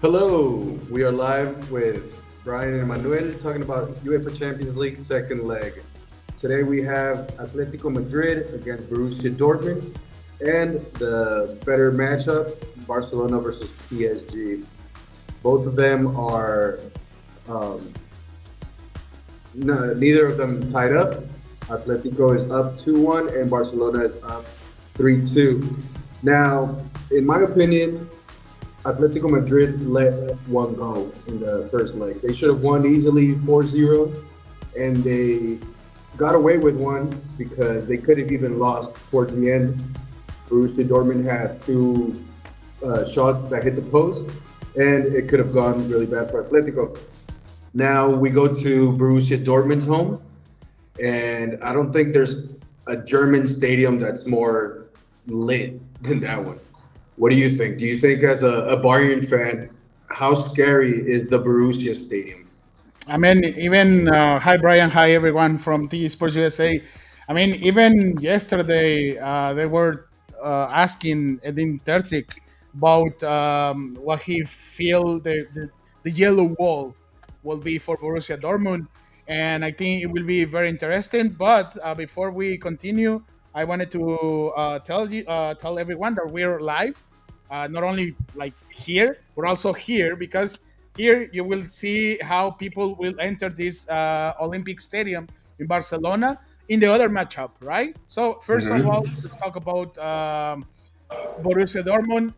Hello, we are live with Brian and Manuel talking about UEFA Champions League second leg. Today we have Atletico Madrid against Borussia Dortmund and the better matchup, Barcelona versus PSG. Both of them are, um, neither of them tied up. Atletico is up 2-1 and Barcelona is up 3-2. Now, in my opinion, Atletico Madrid let one go in the first leg. They should have won easily 4-0, and they got away with one because they could have even lost towards the end. Borussia Dortmund had two shots that hit the post, and it could have gone really bad for Atletico. Now we go to Borussia Dortmund's home, and I don't think there's a German stadium that's more lit than that one. What do you think? Do you think, as a Bayern fan, how scary is the Borussia Stadium? I mean, even hi Brian, hi everyone from T Sports USA. I mean, even yesterday they were asking Edin Terzic about what he feel the yellow wall will be for Borussia Dortmund, and I think it will be very interesting. But before we continue, I wanted to tell everyone that we're live, not only like here, we're also here because here you will see how people will enter this Olympic Stadium in Barcelona in the other matchup, right? So first of all, let's talk about Borussia Dortmund.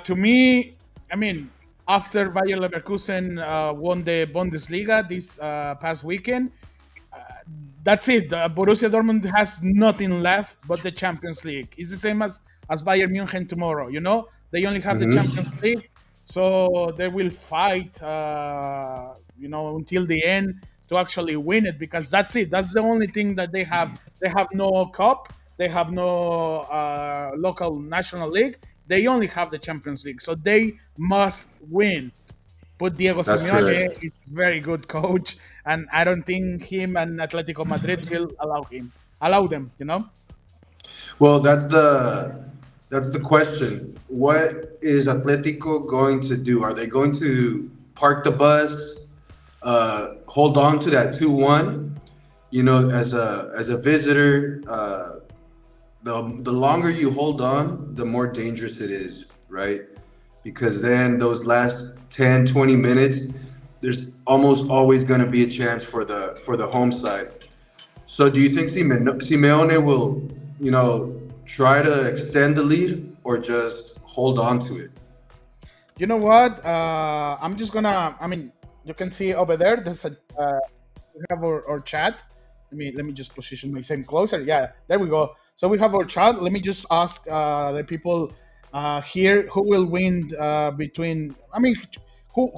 To me, I mean, after Bayer Leverkusen won the Bundesliga this past weekend, that's it. Borussia Dortmund has nothing left but the Champions League. It's the same as Bayern Munich tomorrow. You know, they only have the Champions Hmm. League, so they will fight. Until the end to actually win it because that's it. That's the only thing that they have. They have no cup. They have no local national league. They only have the Champions League, so they must win. But Diego That's Simeone correct. is very good coach, and I don't think him and Atletico Madrid will allow them. Well, that's the question. What is Atletico going to do? Are they going to park the bus, hold on to that 2-1? You know, as a visitor, the longer you hold on, the more dangerous it is, right? Because then those last 10, 20 minutes, there's almost always going to be a chance for the home side. So do you think Simeone will, try to extend the lead or just hold on to it? You know what? I'm just gonna. I mean, you can see over there. There's a we have our chat. Let me just position myself closer. Yeah, there we go. So we have our chat. Let me just ask the people here who will win between. I mean, who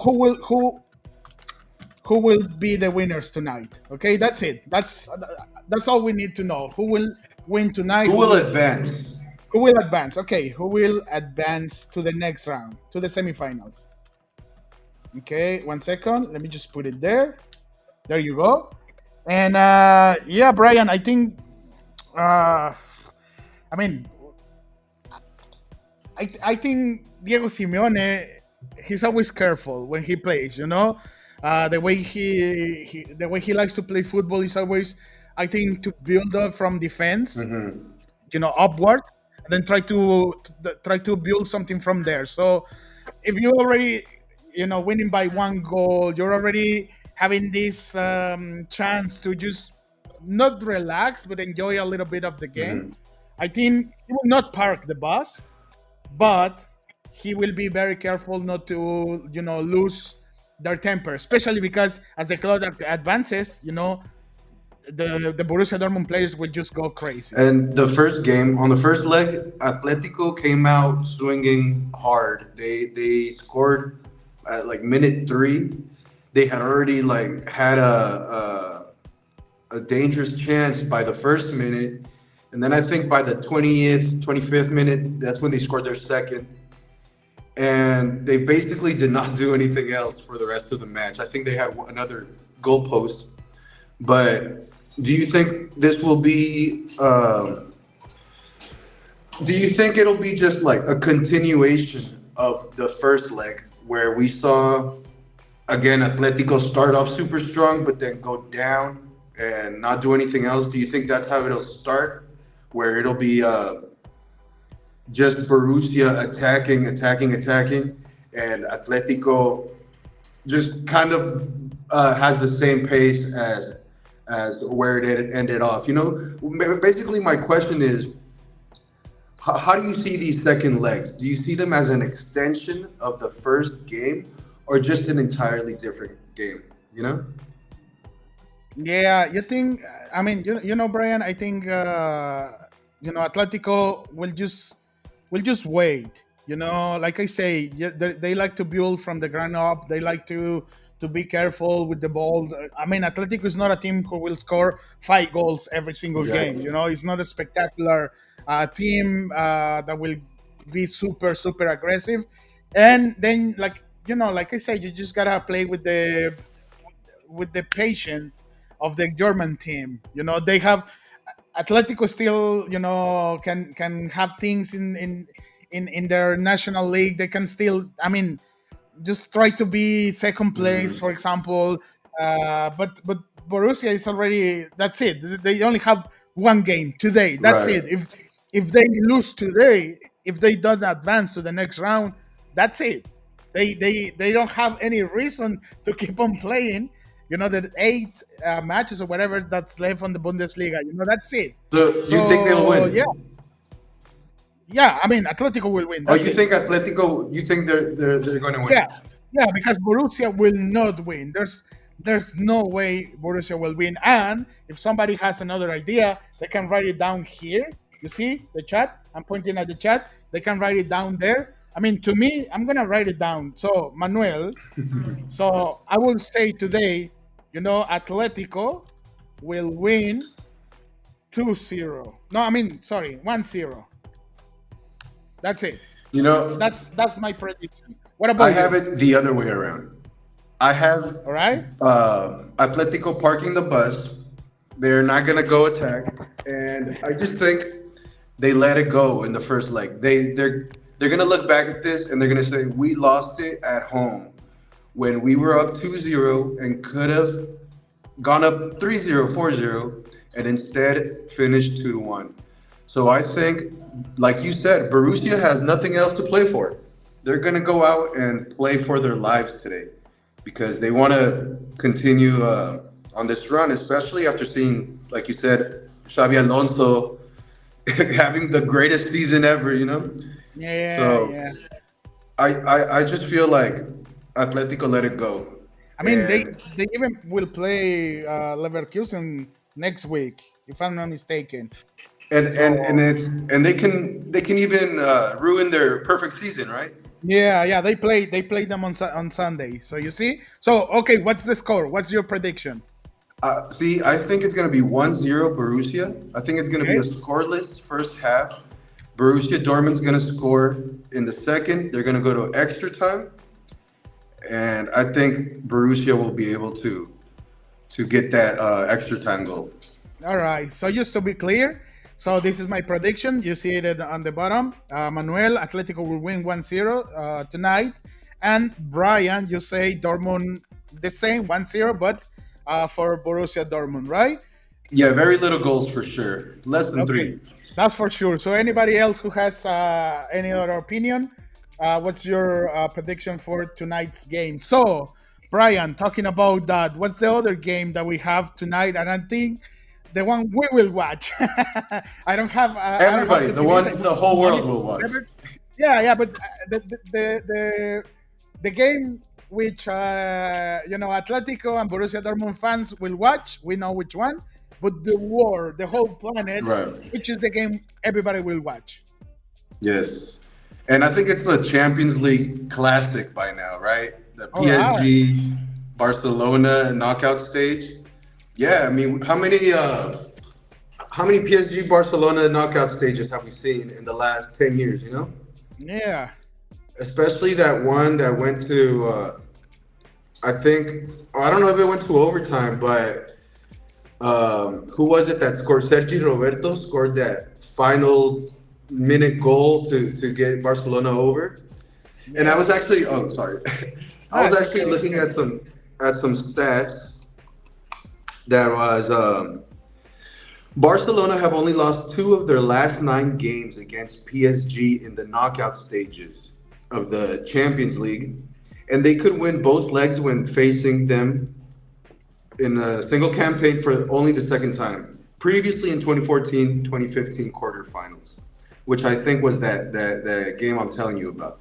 will be the winners tonight? Okay, that's it. That's all we need to know. Who will win tonight? Who will advance? Who will advance? Okay, who will advance to the next round, to the semifinals? Okay, 1 second. Let me just put it there. There you go. And yeah, Brian, I think. I mean, I think Diego Simeone, he's always careful when he plays. The way he likes to play football is always, I think, to build up from defense, Hmm. upward, and then try to build something from there. So if you already winning by one goal, you're already having this chance to just not relax but enjoy a little bit of the game. Hmm. I think he will not park the bus, but he will be very careful not to lose their temper, especially because as the club advances, the Borussia Dortmund players will just go crazy. And the first game, on the first leg, Atletico came out swinging hard. They scored at like minute 3. They had already like had a dangerous chance by the first minute, and then I think by the 20th, 25th minute, that's when they scored their second. And they basically did not do anything else for the rest of the match. I think they had another goal post. But do you think this will be? Do you think it'll be just like a continuation of the first leg, where we saw again Atletico start off super strong, but then go down and not do anything else. Do you think that's how it'll start, where it'll be just Borussia attacking, and Atletico just kind of has the same pace as where it ended off. You know, basically, my question is, how do you see these second legs? Do you see them as an extension of the first game, or just an entirely different game? You know? Yeah, you think? I mean, Brian. I think Atletico will just wait. Like I say, they like to build from the ground up. They like to be careful with the ball. I mean, Atletico is not a team who will score 5 goals every single game. Exactly. It's not a spectacular team that will be super super aggressive. And then, like I said, you just gotta play with the patient of the German team. They have Atletico still, can have things in their national league. They can still, I mean, just try to be second place, for example. But Borussia is already, that's it. They only have one game today. That's Right. it. If they lose today, if they don't advance to the next round, that's it. They don't have any reason to keep on playing. The 8 matches or whatever that's left on the Bundesliga. That's it. So you think they'll So yeah, win? yeah. I mean, Atletico will win. Oh, That's you it. think Atletico? You think they're going to win? Yeah, yeah, because Borussia will not win. There's no way Borussia will win. And if somebody has another idea, they can write it down here. You see the chat? I'm pointing at the chat. They can write it down there. I mean, to me, I'm gonna write it down. So Manuel, so I will say today, Atletico will win 2-0. No, I mean, sorry, 1-0. That's it. You know, That's my prediction. What I about have you? it the other way around. I have All right? Atletico parking the bus. They're not gonna go attack, and I just think they let it go in the first leg. They're gonna look back at this and they're gonna say we lost it at home when we were up 2-0 and could have gone up 3-0, 4-0, and instead finished 2-1. So I think, like you said, Borussia has nothing else to play for. They're gonna go out and play for their lives today because they want to continue on this run, especially after seeing, like you said, Xavi Alonso having the greatest season ever. You know, Yeah, so yeah. I just feel like Atletico let it go, I mean, they and they even will play Leverkusen next week, if I'm not mistaken. and So they can even ruin their perfect season, right? yeah, yeah, they play them on Sunday. So you see. So okay, what's the score? What's your prediction? See, I think it's going to be 1-0 Borussia. I think it's going to be a Okay. scoreless first half. Borussia Dortmund's going to score in the second. They're going to go to extra time, and I think Borussia will be able to get that extra time goal. All right. So just to be clear, so this is my prediction. You see it on the bottom. Manuel, Atletico will win 1-0 tonight. And Brian, you say Dortmund the same, 1-0, but for Borussia Dortmund, right? Yeah, very little goals for sure. Less than Okay. three. That's for sure. So anybody else who has any other opinion, what's your prediction for tonight's game? So, Brian, talking about that, what's the other game that we have tonight? And I think the one we will watch. I don't have Everybody, the TV, so I one will the whole world monitor will watch. whatever. Yeah, yeah, but the game which Atletico and Borussia Dortmund fans will watch, we know which one. But the world, the whole planet, Right. which is the game everybody will watch. Yes. And I think it's the Champions League classic by now, right? The All right. PSG Barcelona knockout stage. Yeah, I mean, how many PSG Barcelona knockout stages have we seen in the last 10 years, you know? Yeah. Especially that one that went to I think I don't know if it went to overtime, but who was it that scored? Sergi Roberto scored that final minute goal to get Barcelona over. And I Yeah. was actually, oh, sorry, I No, was it's actually okay. It's looking okay. at some stats that was Barcelona have only lost two of their last nine games against PSG in the knockout stages of the Champions League, and they could win both legs when facing them in a single campaign for only the second time. Previously in 2014, 2015 quarterfinals, which I think was that game I'm telling you about.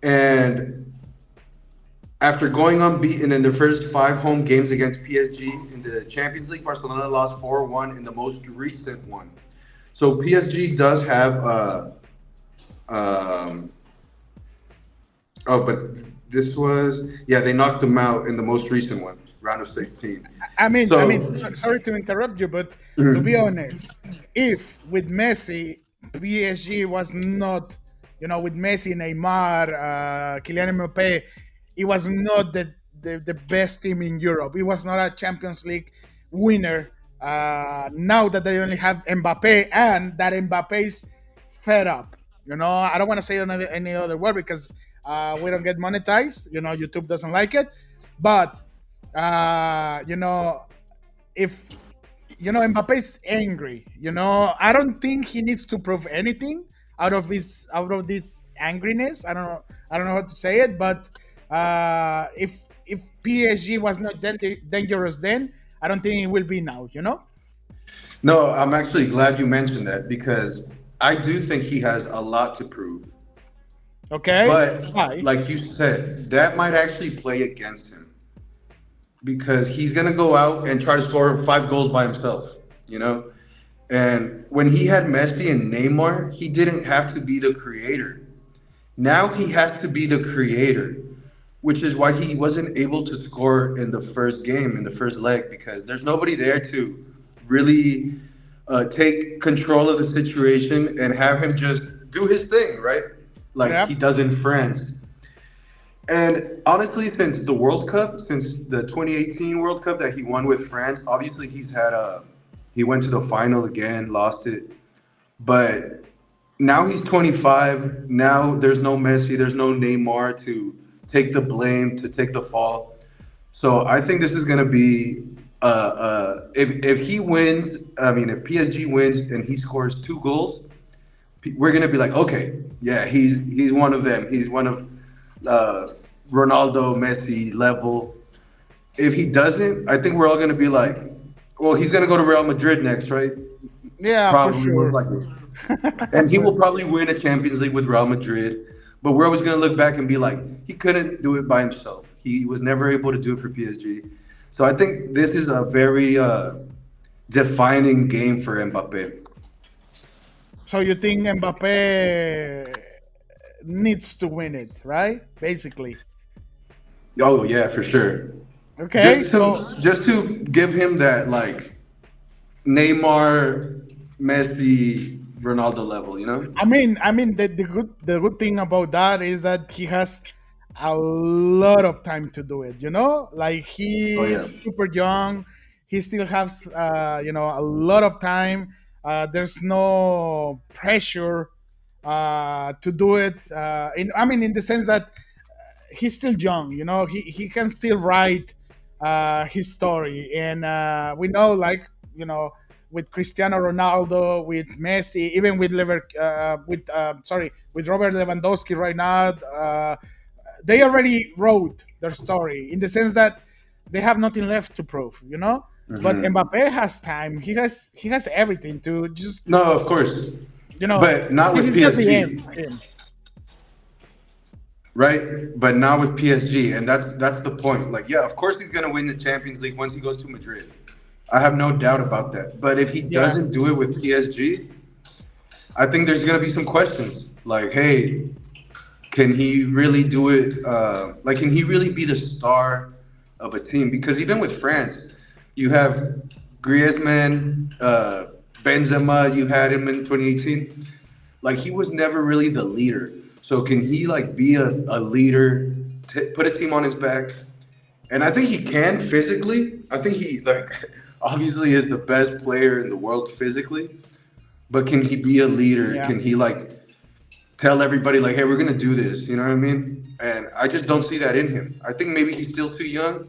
And after going unbeaten in their first five home games against PSG in the Champions League, Barcelona lost 4-1 in the most recent one. So PSG does have um, oh, but this was, yeah, they knocked them out in the most recent one, round of 16. So Sorry to interrupt you, but to be mhm. honest, if with Messi, PSG was not, with Messi, Neymar, Kylian Mbappe, it was not the best team in Europe. It was not a Champions League winner. Now that they only have Mbappe and that Mbappe is fed up. I don't want to say any other word because we don't get monetized. YouTube doesn't like it. But if Mbappe is angry, I don't think he needs to prove anything out of this angriness. I don't know how to say it, but if PSG was not dangerous then, I don't think it will be now. No, I'm actually glad you mentioned that because I do think he has a lot to prove. Okay, But why? like you said, that might actually play against him because he's gonna go out and try to score five goals by himself, you know? And when he had Messi and Neymar, he didn't have to be the creator. Now he has to be the creator, which is why he wasn't able to score in the first game, in the first leg, because there's nobody there to really take control of the situation and have him just do his thing, right? Like he Yep. does in France. And honestly, since the World Cup, since the 2018 World Cup that he won with France, obviously he went to the final again, lost it, but now he's 25. Now there's no Messi, there's no Neymar to take the blame, to take the fall. So I think this is going to be if he wins, I mean if PSG wins and he scores two goals, we're going to be like, okay, yeah, he's one of them. He's one of uh, Ronaldo, Messi level. If he doesn't, I think we're all going to be like, well, he's going to go to Real Madrid next, right? Yeah, for Probably, most sure. likely. And he For will probably win a Champions League with Real Madrid. But we're always going to look back and be like, he couldn't do it by himself. He was never able to do it for PSG. So I think this is a very defining game for Mbappe. So you think Mbappe needs to win it, right? Basically. Oh yeah, for sure. Okay, so Just to give him that like Neymar, Messi, Ronaldo level, you know? I mean the good thing about that is that he has a lot of time to do it. Like Oh yeah. he's super young. He still has a lot of time. There's no pressure to do it. In the sense that he's still young. He can still write his story, and we know, like, with Cristiano Ronaldo, with Messi, even with Robert Lewandowski right now, they already wrote their story in the sense that they have nothing left to prove. But Hmm. Mbappe has time. He has everything to just No, of course. you know But not this with is not the end PSG. for him. Right? But not with PSG, and that's the point. Like, yeah, of course he's gonna win the Champions League once he goes to Madrid. I have no doubt about that. But if he Yeah. doesn't do it with PSG, I think there's gonna be some questions. Like, hey, can he really do it? Like, can he really be the star of a team? Because even with France, you have Griezmann, Benzema. You had him in 2018. Like, he was never really the leader. So can he like be a leader, put a team on his back? And I think he can physically. I think he like obviously is the best player in the world physically. But can he be a leader? Yeah. Can he like tell everybody like, "Hey, we're gonna do this." You know what I mean? And I just don't see that in him. I think maybe he's still too young.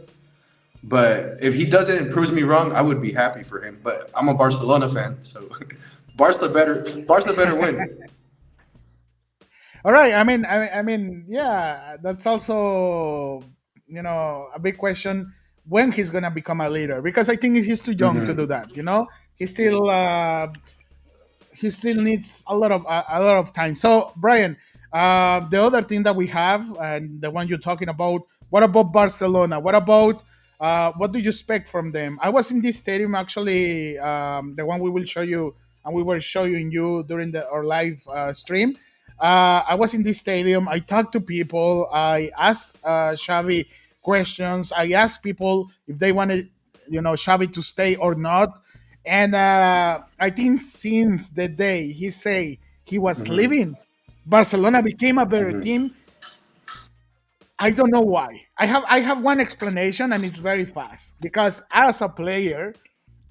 But if he does it and proves me wrong, I would be happy for him. But I'm a Barcelona fan, so Barca better win. All right. Yeah, that's also a big question when he's gonna become a leader because I think he's too young to do that. He still he still needs a lot of time. So, Brian, the other thing that we have, and the one you're talking about, what about Barcelona? What about what do you expect from them? I was in this stadium actually, the one we will show you, and we were showing you during our live stream. I was in this stadium. I talked to people. I asked Xavi questions. I asked people if they wanted, Xavi to stay or not. And I think since the day he say he was leaving, Barcelona became a better team. I don't know why. I have one explanation, and it's very fast. Because as a player,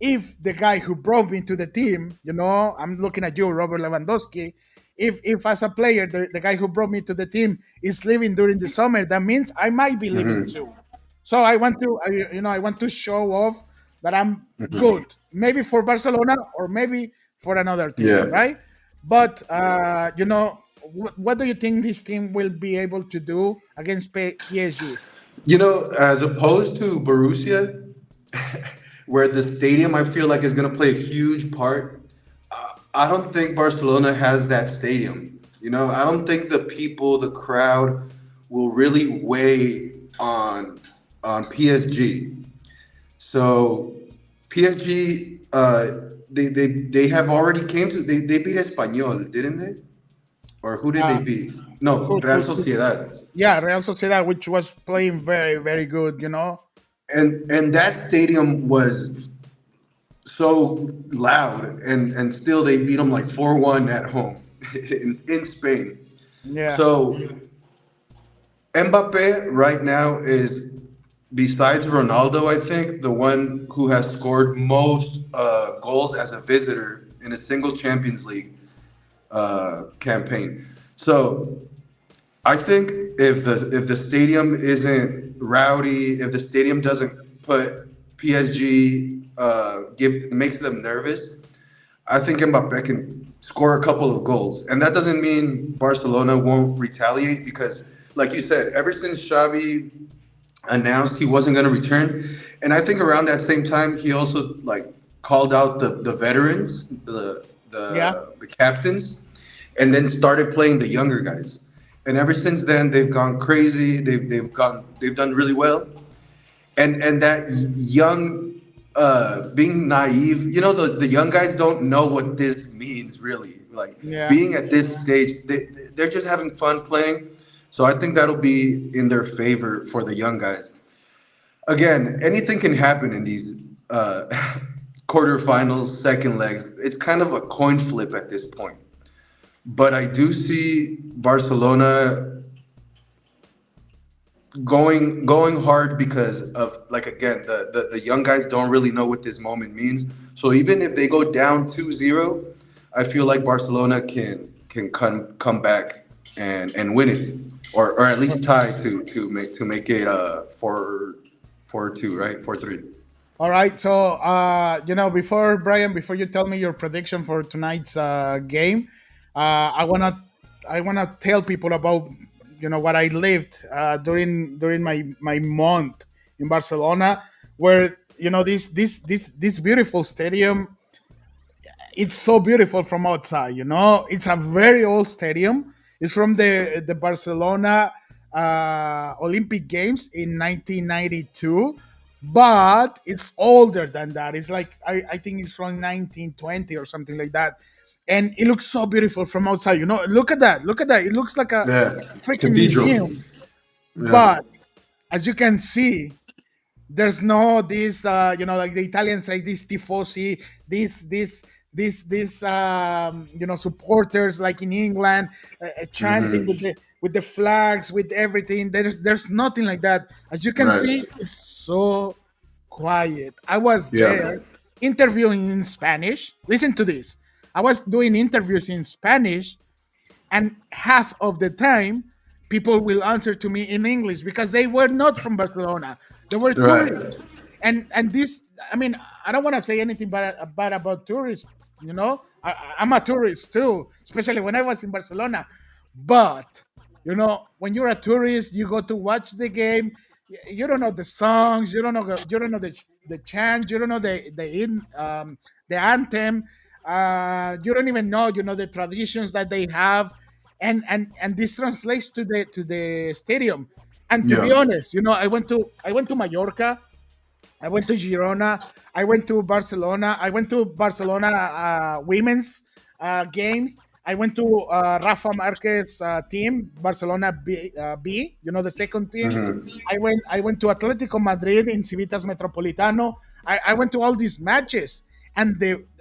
if the guy who brought me to the team, I'm looking at you, Robert Lewandowski. If as a player, the guy who brought me to the team is leaving during the summer, that means I might be leaving too. So I want to show off that I'm good, maybe for Barcelona or maybe for another team, Yeah, right? But what do you think this team will be able to do against PSG? as opposed to Borussia, where the stadium I feel like is gonna play a huge part. I don't think Barcelona has that stadium. I don't think the people, the crowd, will really weigh on PSG. So PSG, they have already came to they beat Espanyol, didn't they? Or who did they Uh, beat? No, Real Sociedad. yeah, Real Sociedad, which was playing very, very good. And that stadium was so loud, and still they beat them like 4-1 at home in Spain. Yeah, So Mbappe right now is, besides Ronaldo, I think the one who has scored most goals as a visitor in a single Champions League campaign. So I think if the stadium isn't rowdy, if the stadium doesn't put PSG give makes them nervous, I think Mbappe can score a couple of goals, and that doesn't mean Barcelona won't retaliate because, like you said, ever since Xavi announced he wasn't going to return, and I think around that same time he also like called out the veterans, yeah, the captains, and then started playing the younger guys. And ever since then, they've gone crazy. They've done really well, and that young being naive, the young guys don't know what this means really, like yeah. being at this stage, they're just having fun playing. So I think that'll be in their favor for the young guys. Again, anything can happen in these uh quarterfinals, second legs. It's kind of a coin flip at this point, but I do see Barcelona going hard because of, like, again, the young guys don't really know what this moment means. So even if they go down 2-0, I feel like Barcelona can come back and win it, or at least tie to make it 4-2, right? 4-3. All right. So, before Brian, before you tell me your prediction for tonight's game, I wanna tell people about what I lived during my month in Barcelona, where this beautiful stadium. It's so beautiful from outside. It's a very old stadium. It's from the Barcelona Olympic Games in 1992, but it's older than that. It's like I think it's from 1920 or something like that, and it looks so beautiful from outside. Look at that. Look at that. It looks like a Yeah, freaking cathedral. museum. Yeah. But as you can see, there's no this like the Italians say, this tifosi, this supporters like in England, chanting with Hmm. the flags, with everything. There's nothing like that. As you can Right. see, it's so quiet. I was Yeah. there interviewing in Spanish. Listen to this. I was doing interviews in Spanish, and half of the time people will answer to me in English because they were not from Barcelona. They were tourists. Right. And this, I mean, I don't want to say anything bad about tourists. I'm a tourist too, especially when I was in Barcelona. But when you're a tourist, you go to watch the game. You don't know the songs. You don't know the chant. You don't know the anthem. You don't even know the traditions that they have, and this translates to the stadium. And to be Yeah. honest, I went to Mallorca. I went to Girona. I went to Barcelona. I went to Barcelona women's games. I went to Rafa Marquez team, Barcelona B. The second team. I went to Atletico Madrid in Civitas Metropolitano. I went to all these matches, and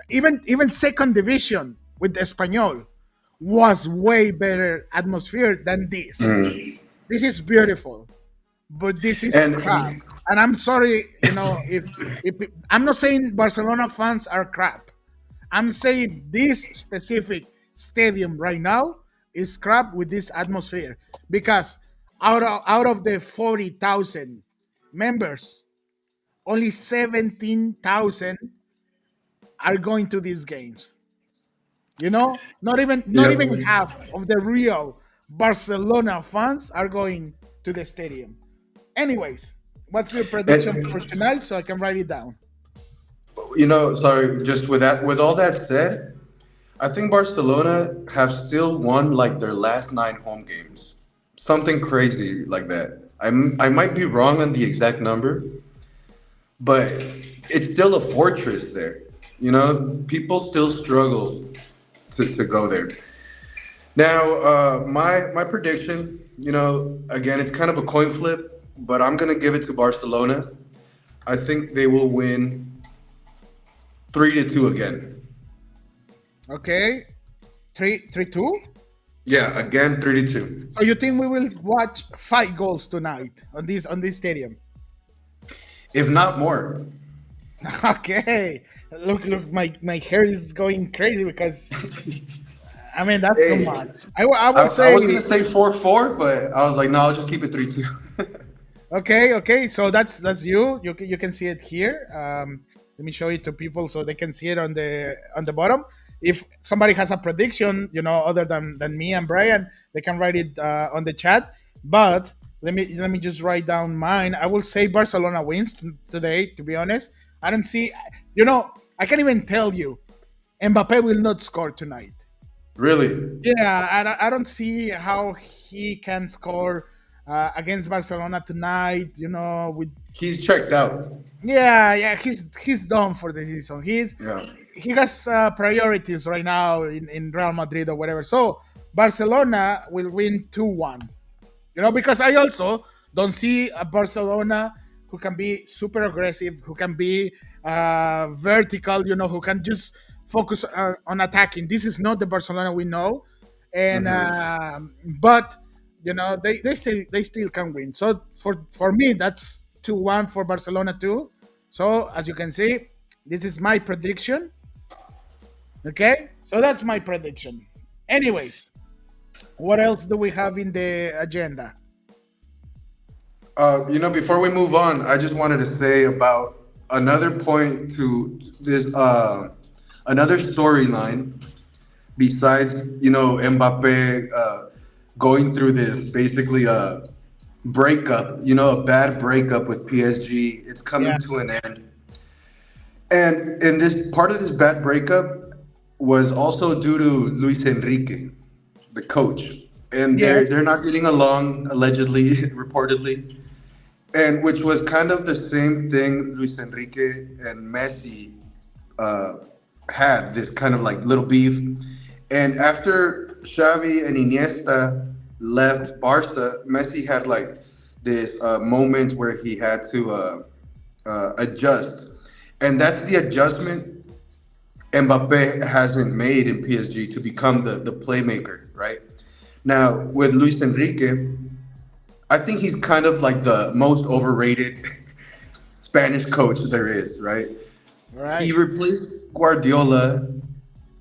even second division with Espanyol was way better atmosphere than this. This is beautiful, but this is crap. And And I'm sorry, if I'm not saying Barcelona fans are crap. I'm saying this specific stadium right now is crap with this atmosphere because out of the 40,000 members, only 17,000 are going to these games. Not even yep. half of the real Barcelona fans are going to the stadium. Anyways, what's your prediction for And tonight so I can write it down? sorry, just with all that said, I think Barcelona have still won like their last 9 home games. Something crazy like that. I might be wrong on the exact number, but it's still a fortress there. People still struggle to go there. Now, my prediction, again, it's kind of a coin flip, but I'm gonna give it to Barcelona. I think they will win 3-2 again. Okay, 3-2. Yeah, again 3-2. So you think we will watch 5 goals tonight on this stadium? If not more. Okay, look, my hair is going crazy because I mean that's too Hey, much. I will I was say gonna say 4-4, but I was like, no, I'll just keep it 3-2. okay. So that's you. You can see it here. Let me show it to people so they can see it on the bottom. If somebody has a prediction, other than me and Brian, they can write it on the chat. But let me just write down mine. I will say Barcelona wins today. To be honest, I don't see. I can't even tell you. Mbappe will not score tonight. Really? Yeah, I don't see how he can score against Barcelona tonight. With He's checked out. yeah, he's done for the season. Yeah. He has priorities right now in Real Madrid or whatever. So Barcelona will win 2-1. Because I also don't see a Barcelona who can be super aggressive, who can be vertical, who can just focus on attacking. This is not the Barcelona we know, and but they still can win. So for me, that's 2-1 for Barcelona too. So as you can see, this is my prediction. Okay, so that's my prediction. Anyways, what else do we have in the agenda? Before we move on, I just wanted to say about another point to this, another storyline besides, Mbappe going through this basically a breakup, a bad breakup with PSG. It's coming Yeah, to an end. And in this part of this bad breakup was also due to Luis Enrique, the coach. And they're yes, they're not getting along allegedly, reportedly. And which was kind of the same thing Luis Enrique and Messi uh, had this kind of like little beef. And after Xavi and Iniesta left Barca, Messi had like this moment where he had to adjust, and that's the adjustment Mbappe hasn't made in PSG to become the playmaker, right? Now with Luis Enrique, I think he's kind of like the most overrated Spanish coach there is, right? He right. replaced Guardiola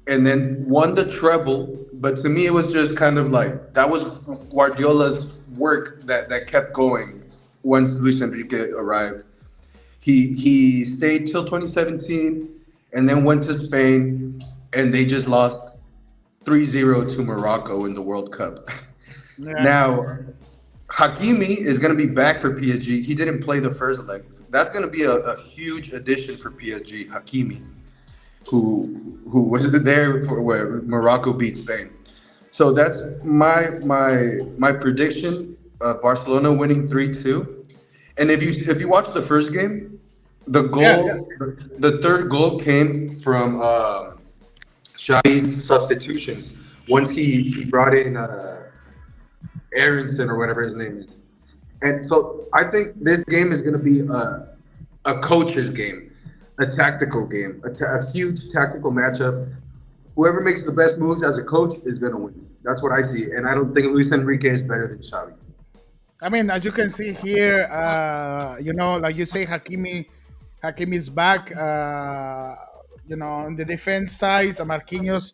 and then won the treble but to me, it was just kind of like that was Guardiola's work that kept going once Luis Enrique arrived. He stayed till 2017 and then went to Spain, and they just lost 3-0 to Morocco in the World Cup. Yeah. Now, Hakimi is going to be back for PSG. He didn't play the first leg. That's going to be a huge addition for PSG, Hakimi, who was there for where Morocco beat Spain. So that's my prediction. Barcelona winning 3-2. And if you watch the first game, Yeah, yeah. the third goal came from Xavi's substitutions. Once he brought in Aronson or whatever his name is, and so I think this game is going to be a coach's game, a tactical game, a huge tactical matchup. Whoever makes the best moves as a coach is going to win. That's what I see, and I don't think Luis Enrique is better than Xavi. I mean, as you can see here, like you say, Hakimi is back. On the defense side, Marquinhos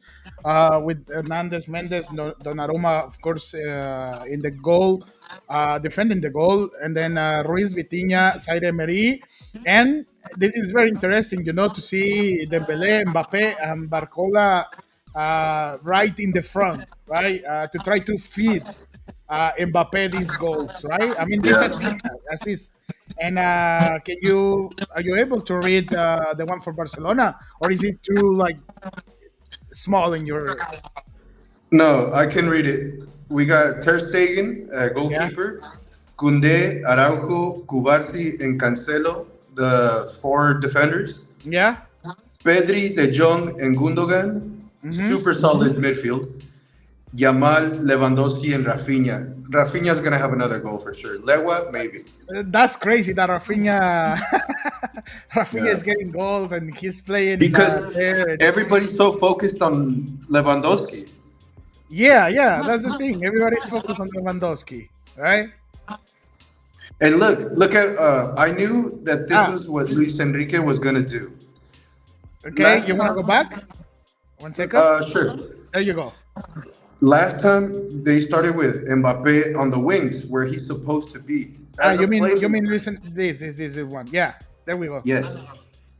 with Hernandez, Mendes, Donnarumma, of course, in the goal, defending the goal, and then Ruiz, Vitinha, Zaire Emery. And this is very interesting, to see Dembele, Mbappe, and Barcola right in the front, right, to try to feed Mbappe these goals, right? I mean, this Yeah. assist. And are you able to read the one for Barcelona, or is it too like small in your? No, I can read it. We got Ter Stegen, Yeah, goalkeeper, Kunde, Araujo, Cubarsi, and Cancelo, the four defenders. yeah. Pedri, De Jong, and Gundogan, Hmm. super solid midfield. Yamal, Lewandowski, and Rafinha. Rafinha's gonna have another goal for sure. Lewa, maybe. That's crazy that Rafinha, Rafinha Yeah. is getting goals and he's playing Because there. And, everybody's so focused on Lewandowski. yeah, yeah, that's the thing. Everybody's focused on Lewandowski, right? And look at. I knew that this Ah, was what Luis Enrique was gonna do. okay. Last You want to go time, back? 1 second. sure. There you go. Last time they started with Mbappe on the wings, where he's supposed to be Ah, as a you mean playmaker. listen this is one. Yeah, there we go. Yes.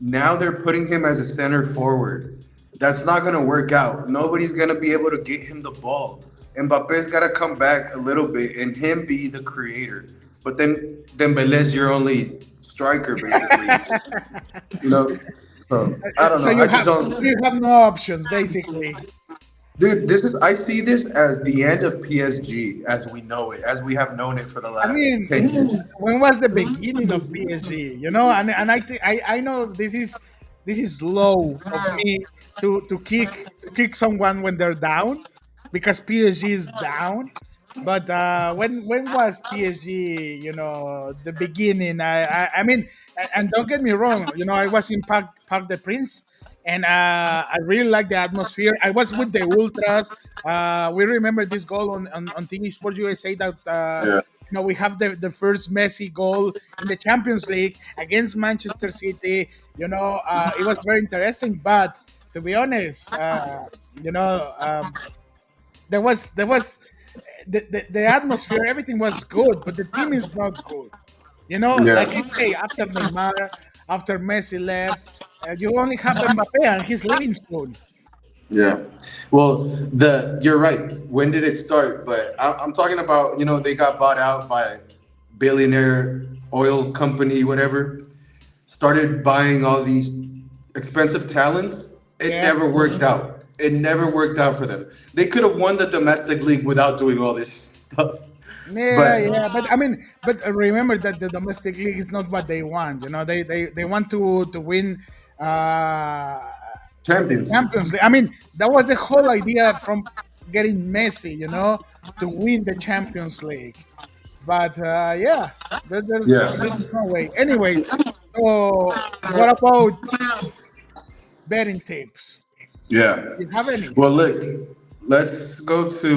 Now they're putting him as a center forward. That's not going to work out. Nobody's going to be able to get him the ball. Mbappe's got to come back a little bit and him be the creator. But then Dembele's your only striker, basically. You know. So I don't So know. I just don't. you have no options basically. Dude, this is I see this as the end of PSG as we know it, as we have known it for the I last mean, 10 years. when was the beginning of PSG? And I think I know this is low of me to kick someone when they're down because PSG is down. But when was PSG? The beginning. I mean, and don't get me wrong. I was in Parc des Princes, and I really like the atmosphere. I was with the ultras. We remember this goal on TV Sports USA that Yeah. we have the first Messi goal in the Champions League against Manchester City. It was very interesting. But to be honest, you know, there was the atmosphere, everything was good, but the team is not good. Like I Yeah. say, after Neymar, after Messi left, you only have Mbappe, and he's leaving soon. Yeah. Well, you're right. When did it start? But I'm talking about, they got bought out by billionaire oil company, whatever. Started buying all these expensive talents. It Yeah. never worked out. It never worked out for them. They could have won the domestic league without doing all this stuff. Yeah, But yeah, but I mean, but remember that the domestic league is not what they want. They want to win uh, champions. Champions League. I mean, that was the whole idea from getting Messi, to win the Champions League. But yeah, there's Yeah. no way. Anyway, so what about betting tips? Yeah. Do you have any? Well, look, let's go to.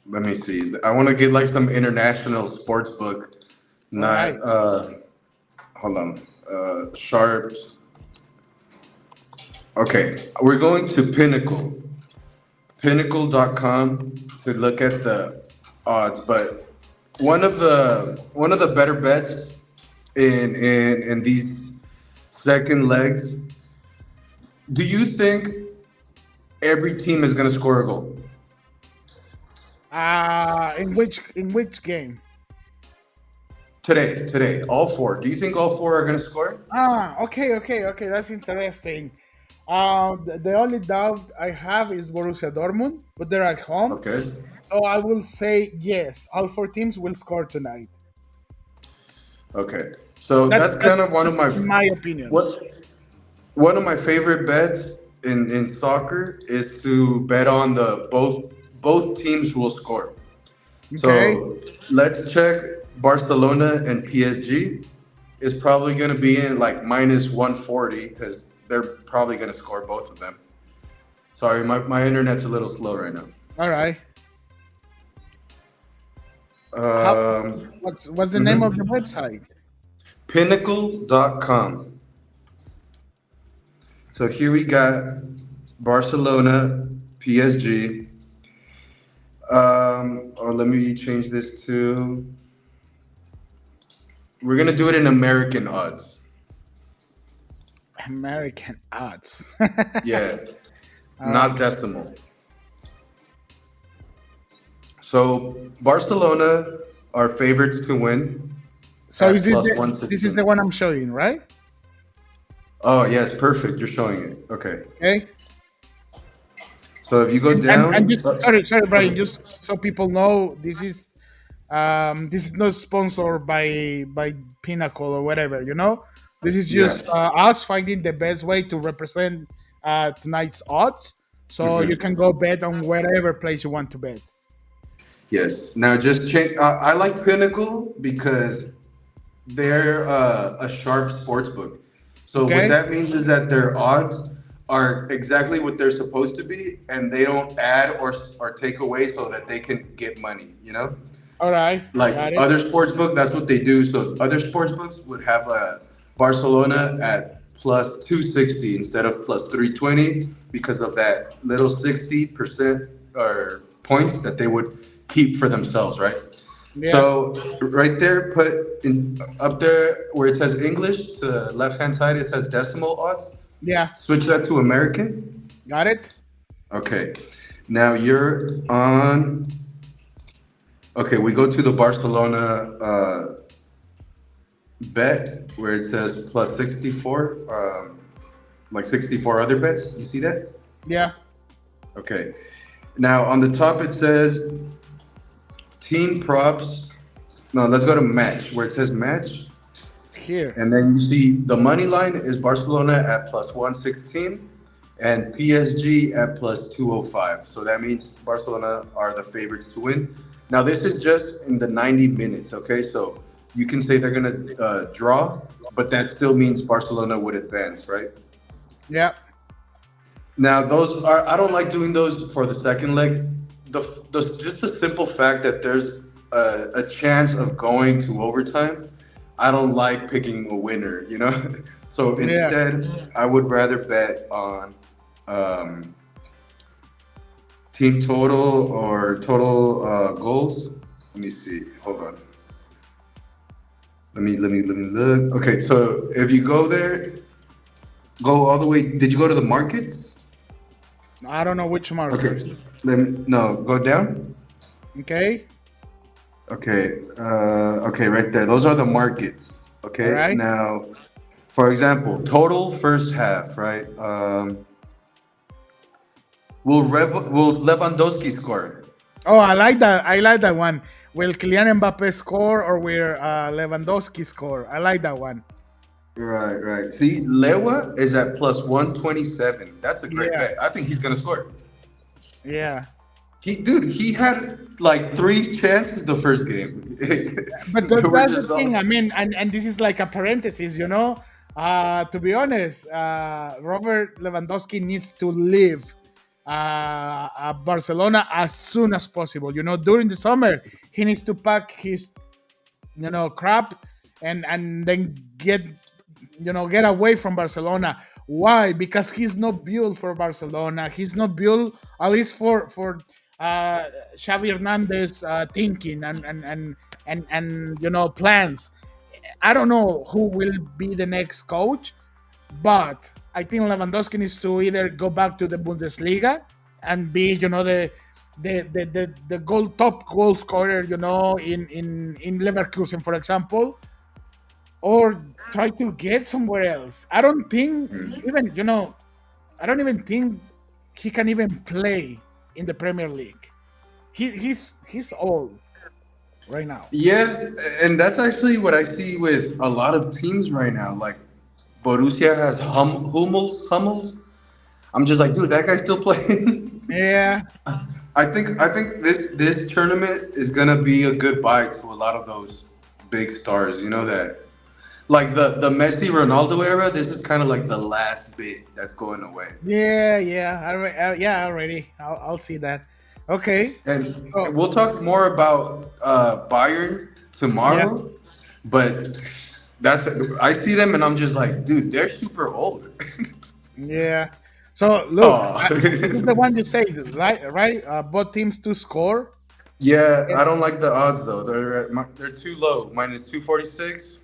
Let me see. I want to get like some international sports book, All not. right. Hold on. Sharps. Okay, we're going to Pinnacle. Pinnacle.com to look at the odds, but one of the better bets in these second legs. Do you think every team is going to score a goal In which game? today? Today, all four. Do you think all four are going to score? Okay. That's interesting. The only doubt I have is Borussia Dortmund, but they're at home, Okay. so I will say yes. All four teams will score tonight. Okay. So That's that's that's kind of one of my in my opinion. what one of my favorite bets in soccer is to bet on the both teams will score. Okay. So let's check Barcelona and PSG. Is probably going to be in like minus 140 because they're probably going to score both of them. Sorry, my internet's a little slow right now. All right. How? Um, What's the name of the mhm. website? Pinnacle.com. So here we got Barcelona, PSG. Let me change this to. We're gonna do it in American odds. American odds. Yeah, not Okay. decimal. So Barcelona are favorites to win So at is it plus one this is the sixteen. one I'm showing, right? Oh yes, perfect. You're showing it. Okay. Okay. So if you go And down, just sorry, Brian. okay. Just so people know, this is not sponsored by Pinnacle or whatever. This is Yeah. just us finding the best way to represent tonight's odds. So you can Hmm. go bet on whatever place you want to bet. Yes. Now just change. I like Pinnacle because they're a sharp sports book. So what Okay. that means is that their odds are exactly what they're supposed to be, and they don't add or take away so that they can get money. All right. Like Got it. other sports book, that's what they do. So other sports books would have Barcelona at plus 260 instead of plus 320 because of that little 60% or points that they would keep for themselves, right? Yeah. So right there, put in up there where it says English to the left hand side, it says decimal odds. Yeah. Switch that to American. Got it. Okay. Now you're on. Okay, we go to the Barcelona bet where it says plus 64, like 64 other bets. You see that? Yeah. Okay. Now on the top it says team props. No, let's go to match where it says match. Here. And then you see the money line is Barcelona at plus 116 and PSG at plus 205. So that means Barcelona are the favorites to win. Now, this is just in the 90 minutes, okay? So you can say they're going to draw, but that still means Barcelona would advance, right? Yeah. Now, I don't like doing those for the second leg. Just the simple fact that there's a chance of going to overtime, I don't like picking a winner. So Yeah. instead, I would rather bet on um, team total or total goals. Let me see. Hold on. Let me look. Okay, so if you go there, go all the way. Did you go to the markets? I don't know which markers. Okay. No, go down. Okay. Okay. Okay, right there. Those are the markets. All Okay. right. Now, for example, total first half, right? Will Lewandowski score? Oh, I like that. I like that one. Will Kylian Mbappe score or will Lewandowski score? I like that one. Right, right. See, Lewa is at plus 127. That's a great Yeah. bet. I think he's gonna score. Yeah. He had like three chances the first game. But They were that's the just thing. all. I mean, and this is like a parenthesis. To be honest, Robert Lewandowski needs to leave Barcelona as soon as possible. During the summer, he needs to pack his crap and then get away from Barcelona. Why? Because he's not built for Barcelona. He's not built, at least for Xavi Hernandez thinking and plans. I don't know who will be the next coach, but I think Lewandowski needs to either go back to the Bundesliga and be, the top goal scorer, in Leverkusen, for example, or try to get somewhere else. I don't think even, I don't even think he can even play in the Premier League. He's old right now. Yeah, and that's actually what I see with a lot of teams right now. Like Borussia has Hummels. I'm just like, dude, that guy's still playing. Yeah, I think this tournament is gonna be a goodbye to a lot of those big stars. You know that, like the Messi Ronaldo era. This is kind of like the last bit that's going away. yeah, already. I'll see that. Okay. And So we'll talk more about Bayern yeah, tomorrow, but that's I see them and I'm just like, dude, they're super old. yeah. So look, Oh, this is the one you say, right? Right. Both teams to score. yeah. And- I don't like the odds though. They're too low. -246.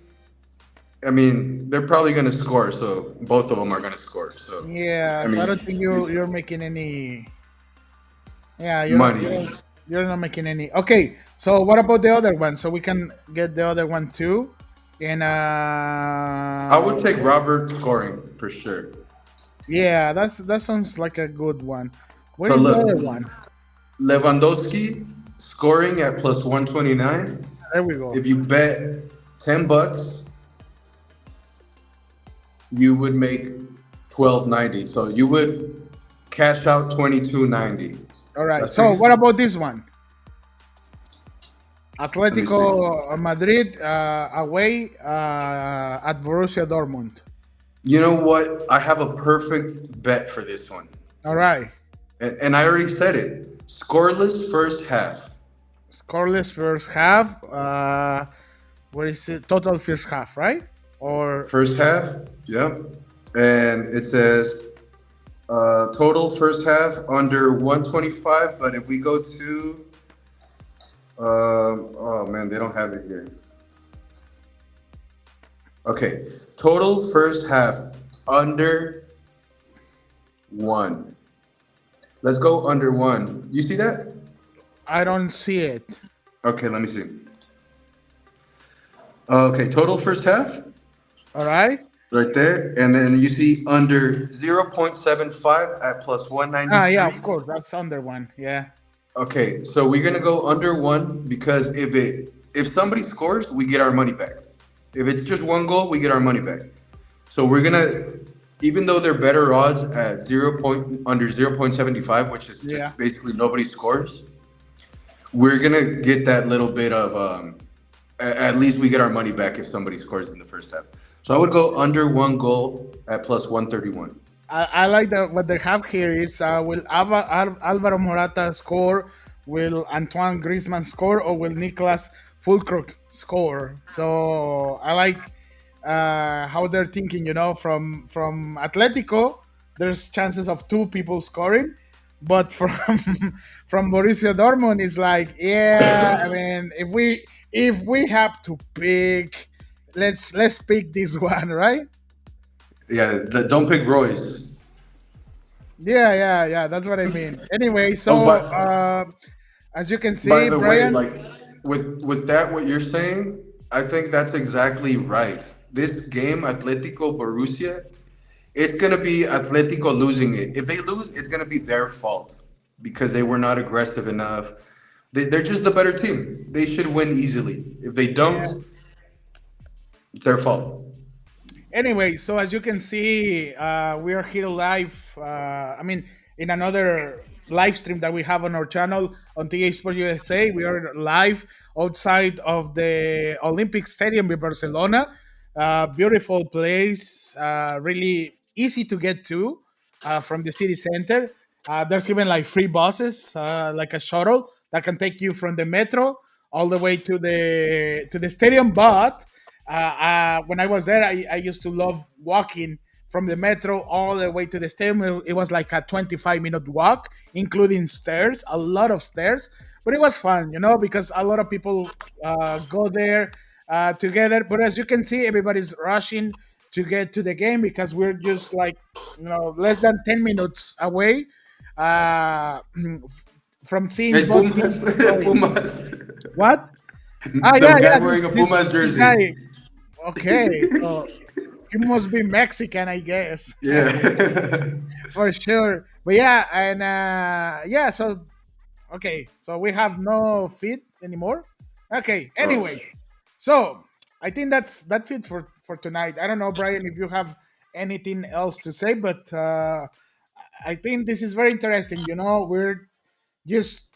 I mean, they're probably gonna score, so both of them are gonna score. So, Yeah. I So I mean, don't think you're making any. Yeah, money. you're not making any. Okay. So what about the other one? So we can get the other one too. And I would take Robert scoring for sure. yeah, that sounds like a good one. Where So is the other look, one? Lewandowski scoring at +129. There we go. If you bet $10, you would make 12.90. So you would cash out 22.90. All right. That's So pretty. what about this one? Let me see. Atletico Madrid away at Borussia Dortmund. You know what? I have a perfect bet for this one, All right. and I already said it. Scoreless first half. Scoreless first half. What is it? Total first half, right? Or First half. Yep. And it says total first half under 125. But if we go to, oh man, they don't have it here. Okay, total first half under one. Let's go under one. You see that? I don't see it. Okay, let me see. Okay, total first half All right. right there, and then you see under 0.75 at Yeah, of +193. course. That's under one. Yeah. Okay, so we're gonna go under one because if somebody scores, we get our money back. If it's just one goal, we get our money back. So we're gonna, even though they're better odds at under 0.75, which is Yeah. just basically nobody scores, we're gonna get that little bit of at least we get our money back if somebody scores in the first half. So I would go under one goal at +131. I like that what they have here is will Alvaro Morata score, will Antoine Griezmann score, or will Niklas Fulkrug score? So I like how they're thinking. From Atletico, there's chances of two people scoring, but from from Borussia Dortmund, it's like, yeah. I mean, if we have to pick, let's pick this one, right? Yeah, don't pick Royce. Yeah. That's what I mean. Anyway, Oh, so as you can by see, the way, Brian. like with that, what you're saying, I think that's exactly right. This game, Atletico Borussia, it's gonna be Atletico losing it. If they lose, it's gonna be their fault because they were not aggressive enough. They're just the better team. They should win easily. If they don't, Yeah. it's their fault. Anyway, so as you can see, we are here live. In another live stream that we have on our channel on TA Sports USA. We are live outside of the Olympic Stadium in Barcelona. Beautiful place, really easy to get to from the city center. There's even like free buses, like a shuttle that can take you from the metro all the way to the stadium. But when I was there, I used to love walking from the metro all the way to the stadium. It was like a 25-minute walk, including stairs, a lot of stairs. But it was fun, because a lot of people go there together. But as you can see, everybody's rushing to get to the game because we're just like, less than 10 minutes away uh, from seeing And both Pumas, teams play. Pumas. What? Ah, The yeah, guy yeah. wearing a Pumas This jersey. guy. Okay, so he must be Mexican, I guess, Yeah. for sure. But yeah, and yeah. So okay, so we have no feet anymore. Okay. Oh. Anyways, so I think that's it for tonight. I don't know, Brian, if you have anything else to say, but I think this is very interesting. We're just,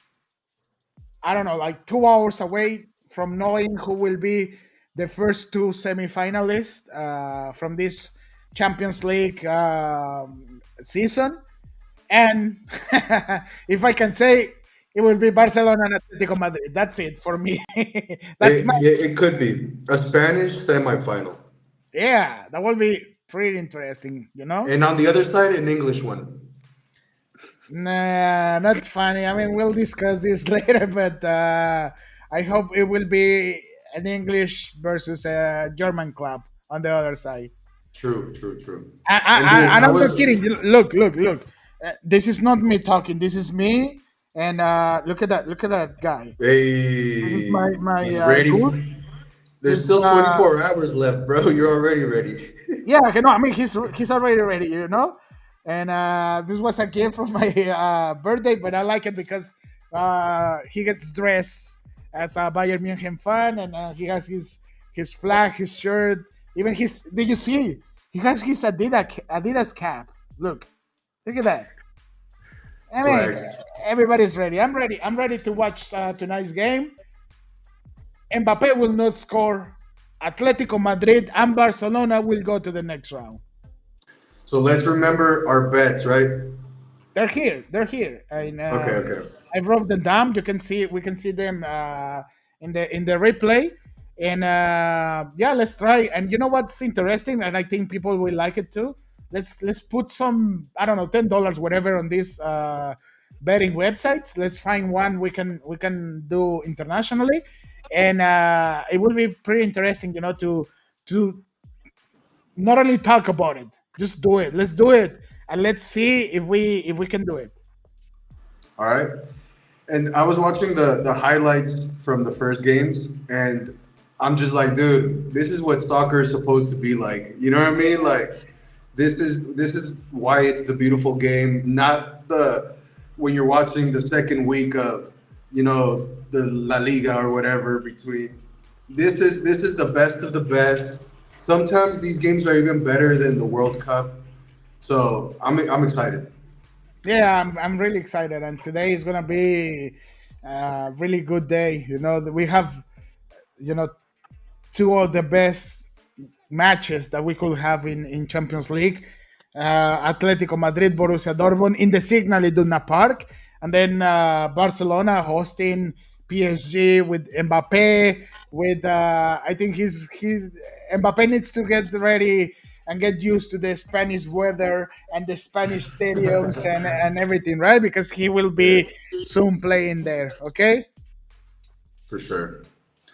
I don't know, like 2 hours away from knowing who will be the first two semifinalists from this Champions League season. And if I can say, it will be Barcelona and Atletico Madrid. That's it for me. That's my, It could be a Spanish semifinal. yeah, that will be pretty interesting. And on the other side, an English one. Nah, not funny. I mean, we'll discuss this later, but I hope it will be an English versus a German club on the other side. True, true, true. I, And dude, and I I'm not was. kidding. Look, look, look. This is not me talking. This is me. And look at that. Look at that guy. This is Hey, my he's ready. dude. There's He's still 24 hours left, bro. You're already ready. yeah, okay, no, I mean he's already ready. And this was a gift for my birthday, but I like it because he gets dressed as a Bayern Munich fan, and he has his flag, his shirt, even his. Did you see? He has his Adidas cap. Look at that. I mean, Swag. everybody's ready. I'm ready. I'm ready to watch tonight's game. Mbappe will not score. Atletico Madrid and Barcelona will go to the next round. So let's remember our bets, right? They're here. They're here. And Okay, okay. I wrote them down. You can see. We can see them in the replay. And yeah, let's try. And you know what's interesting, and I think people will like it too. Let's put some, I don't know, $10 whatever on these betting websites. Let's find one we can do internationally, and it will be pretty interesting, to not only talk about it, just do it. Let's do it, and let's see if we can do it. All right. And I was watching the highlights from the first games, and I'm just like, dude, this is what soccer is supposed to be like. You know what I mean? Like, this is why it's the beautiful game, not the when you're watching the second week of, the La Liga or whatever between. This is the best of the best. Sometimes these games are even better than the World Cup. So I'm excited. Yeah, I'm really excited, and today is gonna be a really good day. That we have, you know two of the best matches that we could have in Champions League. Atletico Madrid, Borussia Dortmund in the Signal Iduna Park, and then Barcelona hosting PSG with Mbappe. With I think Mbappe needs to get ready and get used to the Spanish weather and the Spanish stadiums and everything, right? Because he will Yeah, be soon playing there. Okay, for sure.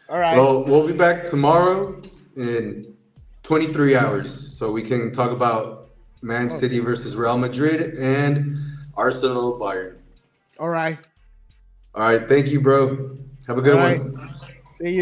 all right. Well, we'll be back tomorrow in 23 hours, so we can talk about Man Oh, City versus Real Madrid and Arsenal Bayern. all right, All right, thank you, bro. Have a all good right. one. See you.